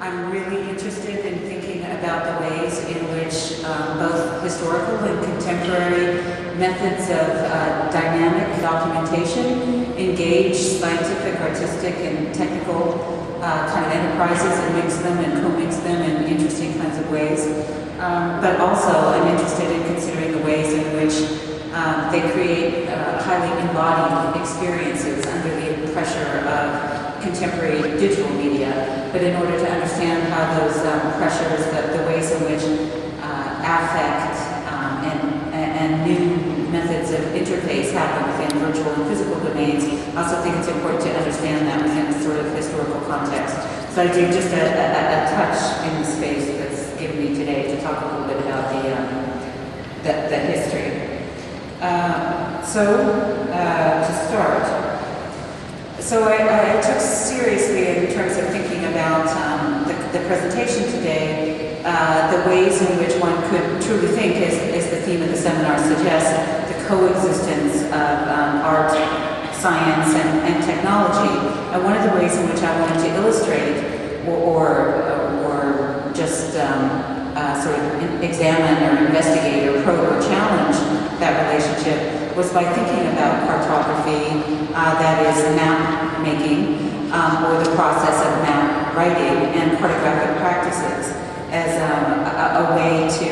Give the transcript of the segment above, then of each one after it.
I'm really interested in thinking about the ways in which both historical and contemporary methods of dynamic documentation engage scientific, artistic, and technical kind of enterprises and mix them and co-mix them in interesting kinds of ways. But also I'm interested in considering the ways in which they create highly embodied experiences under the pressure of contemporary digital media. But in order to understand how those pressures, the ways in which affect and new methods of interface happen within virtual and physical domains, I also think it's important to understand that within a sort of historical context. So I do just a touch in the space that's given me today to talk a little bit about the history. To start, so I took seriously in terms of thinking about the presentation today, the ways in which one could truly think, as the theme of the seminar suggests, the coexistence of art, science, and technology. And one of the ways in which I wanted to illustrate or just sort of examine or investigate or probe or challenge that relationship was by thinking about cartography, that is map making, or the process of map writing and cartographic practices as a way to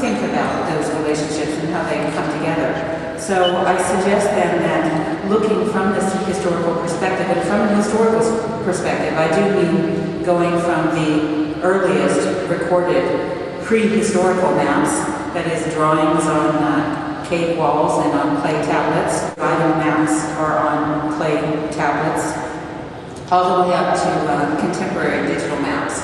think about those relationships and how they come together. So I suggest then that looking from this historical perspective, and from a historical perspective, I do mean going from the earliest recorded prehistorical maps, that is drawings on cave walls and on clay tablets. Survival maps are on clay tablets, all the way up to contemporary digital maps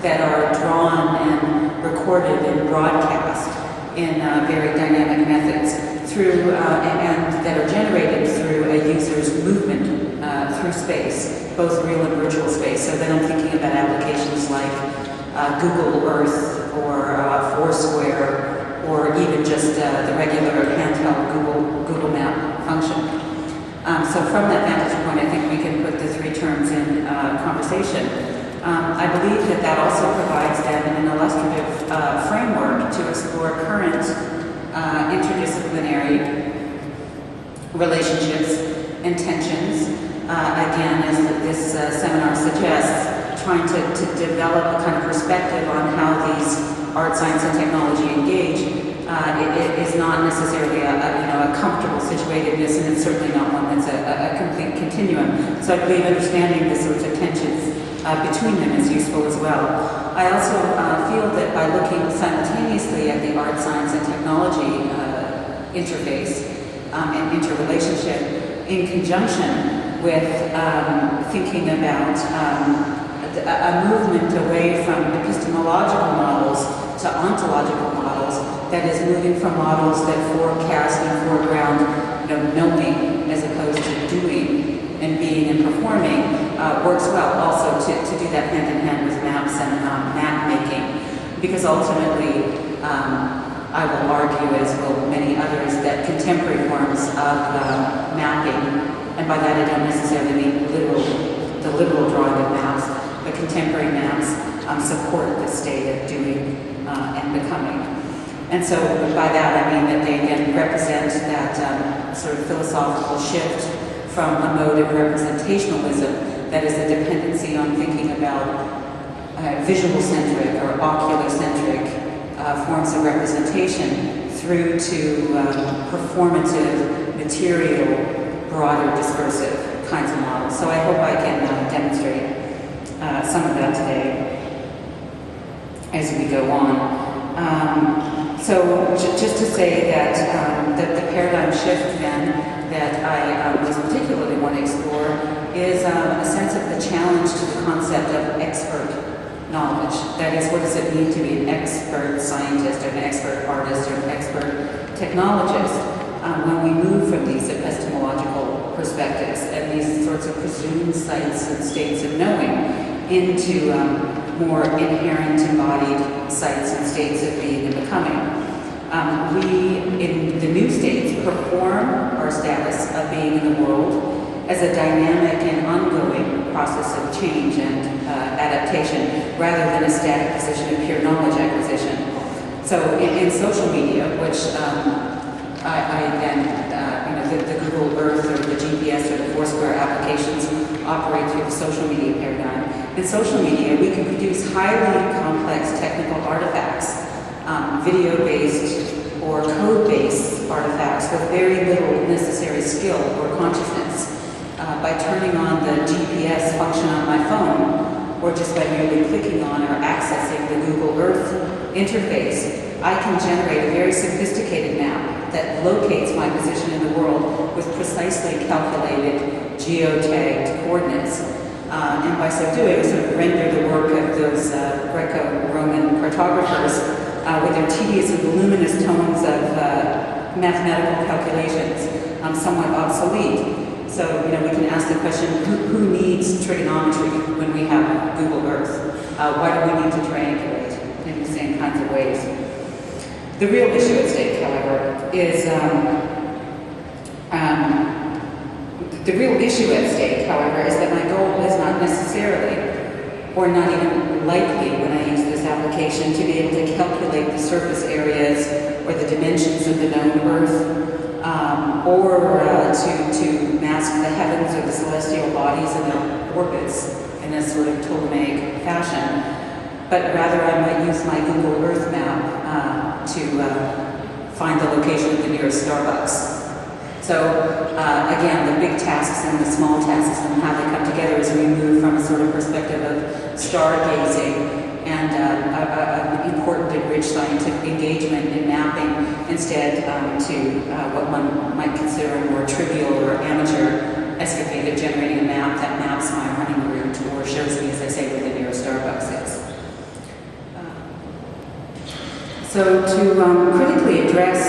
that are drawn and recorded and broadcast in very dynamic methods through and that are generated through a user's movement through space, both real and virtual space. So then I'm thinking about applications like Google Earth or Foursquare, or even just the regular handheld Google Map function. So from that vantage point, I think we can put the three terms in conversation. I believe that also provides then an illustrative framework to explore current interdisciplinary relationships and tensions. Again, as this seminar suggests, trying to develop a kind of perspective on how these art, science, and technology engage. It is not necessarily a comfortable situatedness, and it's certainly not one that's a complete continuum. So I believe understanding the sorts of tensions between them is useful as well. I also feel that by looking simultaneously at the art, science, and technology interface and interrelationship in conjunction with thinking about a movement away from epistemological models to ontological models, that is moving from models that forecast and foreground knowing as opposed to doing and being and performing, works well also to do that hand in hand with maps and map making, because ultimately I will argue, as will many others, that contemporary forms of mapping, and by that I don't necessarily mean the literal drawing of maps, but contemporary maps support the state of doing and becoming. And so by that I mean that they again represent that sort of philosophical shift from a mode of representationalism, that is a dependency on thinking about visual-centric or ocular-centric forms of representation through to performative, material, broader, dispersive kinds of models. So I hope I can demonstrate some of that today as we go on. So just to say that the paradigm shift then that I was particularly want to explore is a sense of the challenge to the concept of expert knowledge. That is, what does it mean to be an expert scientist or an expert artist or an expert technologist when we move from these epistemological perspectives and these sorts of presumed sites and states of knowing into more inherent embodied sites and states of being and becoming. We, in the new states, perform our status of being in the world as a dynamic and ongoing process of change and adaptation, rather than a static position of pure knowledge acquisition. So in social media, which I then, the Google Earth or the GPS or the Foursquare applications operate through the social media paradigm. In social media, we can produce highly complex technical artifacts, video-based or code-based artifacts with very little necessary skill or consciousness. By turning on the GPS function on my phone, or just by merely clicking on or accessing the Google Earth interface, I can generate a very sophisticated map that locates my position in the world with precisely calculated geotagged coordinates. And by so doing, sort of render the work of those Greco-Roman cartographers with their tedious and voluminous tomes of mathematical calculations somewhat obsolete. So, we can ask the question, who needs trigonometry when we have Google Earth? Why do we need to triangulate in the same kinds of ways? The real issue at stake, however, is that my goal is not necessarily, or not even likely when I use this application, to be able to calculate the surface areas or the dimensions of the known Earth, or to mask the heavens or the celestial bodies and their orbits in a sort of Ptolemaic fashion. But rather I might use my Google Earth map to find the location of the nearest Starbucks. So again, the big tasks and the small tasks and how they come together as we move from a sort of perspective of stargazing and an important and rich scientific engagement in mapping instead to what one might consider a more trivial or amateur escapade of generating a map that maps my running route or shows me, as I say, where the nearest Starbucks is. So to critically address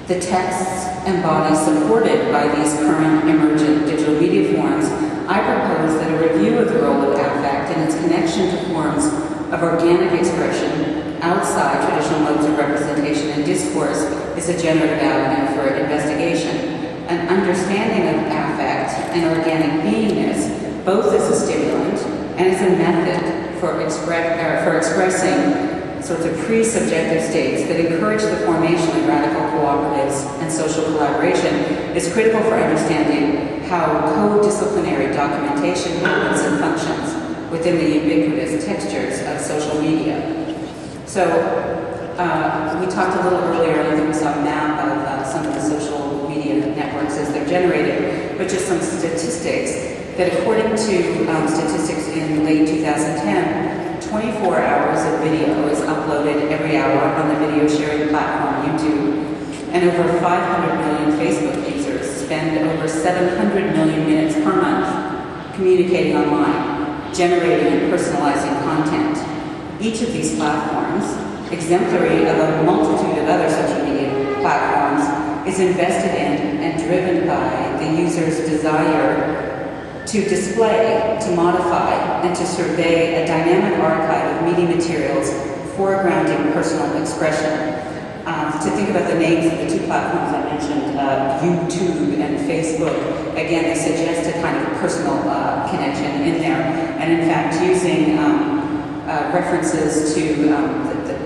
the texts and bodies supported by these current emergent digital media forms, I propose that a review of the role of affect and its connection to forms of organic expression outside traditional modes of representation and discourse is a generative avenue for investigation. An understanding of affect and organic beingness, both as a stimulant and as a method for expressing sorts of pre-subjective states that encourage the formation of radical cooperatives and social collaboration, is critical for understanding how co-disciplinary documentation happens and functions within the ubiquitous textures of social media. So we talked a little earlier, I think we saw a map of some of the social media networks as they're generated, but just some statistics that according to statistics in late 2010, 24 hours of video is uploaded every hour on the video sharing platform YouTube, and over 500 million Facebook users spend over 700 million minutes per month communicating online, generating and personalizing content. Each of these platforms, exemplary of a multitude of other social media platforms, is invested in and driven by the user's desire to display, to modify, and to survey a dynamic archive of media materials foregrounding personal expression. To think about the names of the two platforms I mentioned, YouTube and Facebook, again, they suggest a kind of personal connection in there. And in fact, using references to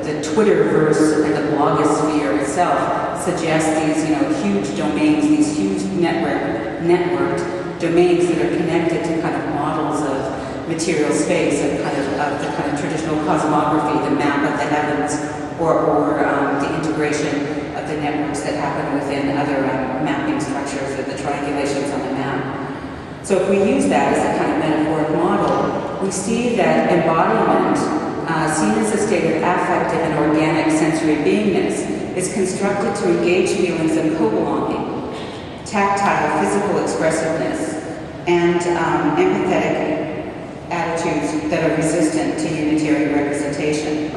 the Twitterverse and the blogosphere itself suggests these, huge domains, these huge networked domains that are connected to kind of models of material space and of the kind of traditional cosmography, the map of the heavens, or the integration of the networks that happen within other mapping structures or the triangulations on the map. So if we use that as a kind of metaphoric model, we see that embodiment, seen as a state of affective and organic sensory beingness, is constructed to engage feelings of co-belonging, tactile physical expressiveness, and empathetic attitudes that are resistant to unitary representation.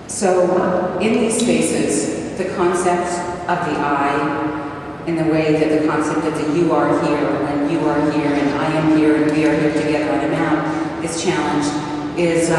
So in these spaces, the concept of the I, in the way that the concept of the you are here, and you are here, and I am here, and we are here together on a map, is challenged, is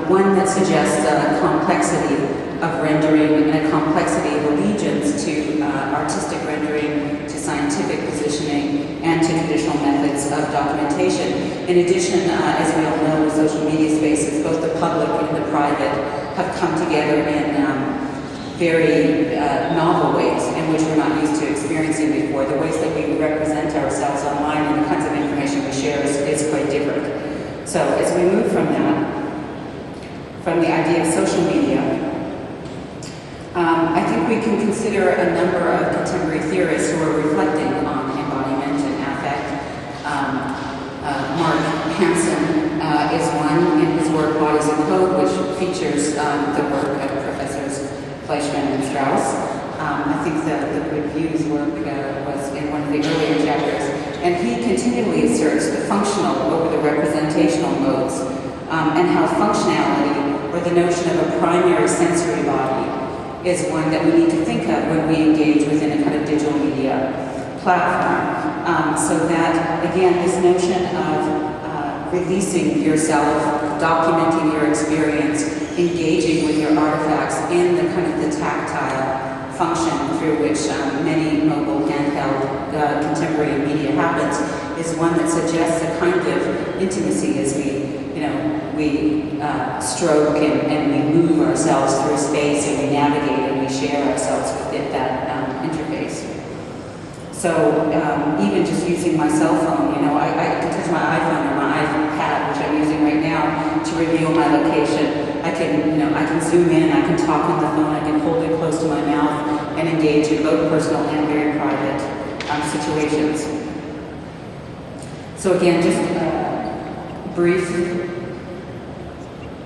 one that suggests complexity of rendering and a complexity of allegiance to artistic rendering, to scientific positioning, and to traditional methods of documentation. In addition, as we all know, social media spaces, both the public and the private, have come together in very novel ways in which we're not used to experiencing before. The ways that we represent ourselves online and the kinds of information we share is quite different. So as we move from that, from the idea of social media, I think we can consider a number of contemporary theorists who are reflecting on embodiment and affect. Mark Hansen is one in his work Bodies of Code, which features the work of Professors Fleischmann and Strauss. I think the review's work was in one of the earlier chapters. And he continually asserts the functional over the representational modes, and how functionality, or the notion of a primary sensory body, is one that we need to think of when we engage within a kind of digital media platform. So that, again, this notion of releasing yourself, documenting your experience, engaging with your artifacts in the kind of the tactile function through which many mobile handheld contemporary media happens, is one that suggests a kind of intimacy as we stroke and we move ourselves through space and we navigate and we share ourselves within that interface. So even just using my cell phone, I can touch my iPhone or my iPad, which I'm using right now, to reveal my location. I can zoom in, I can talk on the phone, I can hold it close to my mouth and engage in both personal and very private situations. So again, just a brief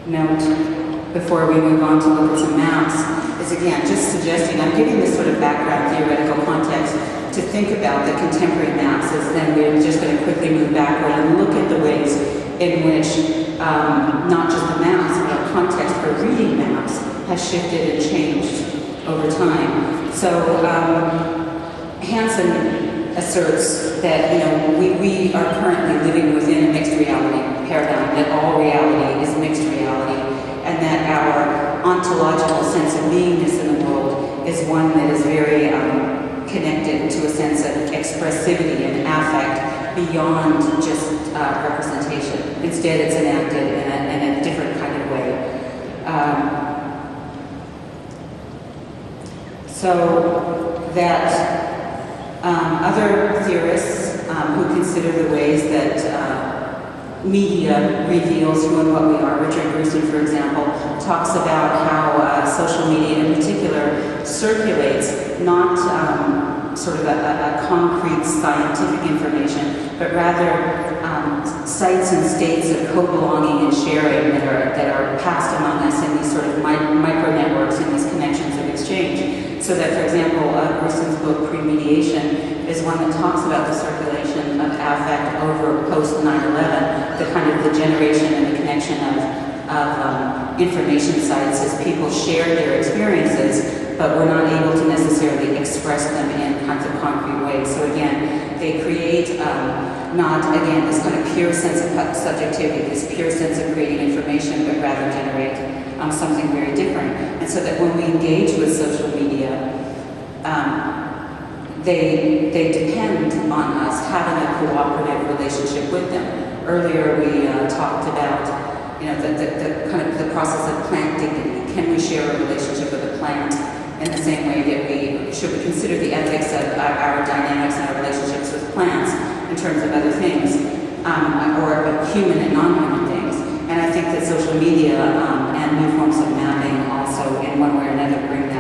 note before we move on to look at some maps is, again, just suggesting, I'm giving this sort of background theoretical context to think about the contemporary maps, as then we're just going to quickly move backward and look at the ways in which not just the maps, but our context for reading maps has shifted and changed over time. So Hansen asserts that we are currently living within a mixed reality paradigm, that all reality is mixed reality, and that our ontological sense of beingness in the world is one that is very connected to a sense of expressivity and affect beyond just representation. Instead, it's enacted in a different kind of way. So that other theorists who consider the ways that media reveals who and what we are, Richard Grusin, for example, talks about how social media in particular circulates not sort of a concrete scientific information, but rather sites and states of co-belonging and sharing that are passed among us in these sort of micro-networks and these connections of exchange. So that, for example, Grusin's book, Pre-Mediation, is one that talks about the circulation of affect over post-9/11, the kind of the generation and the connection of information sites as people shared their experiences, but were not able to necessarily express them in kinds of concrete ways. So again, they create not, again, this kind of pure sense of subjectivity, this pure sense of creating information, but rather generate something very different. And so that when we engage with social media, they depend on us having a cooperative relationship with them. Earlier we talked about the kind of the process of plant dignity. Can we share a relationship with a plant in the same way that should we consider the ethics of our dynamics and our relationships with plants in terms of other things, or human and non-human things? And I think that social media and new forms of mapping also, in one way or another, bring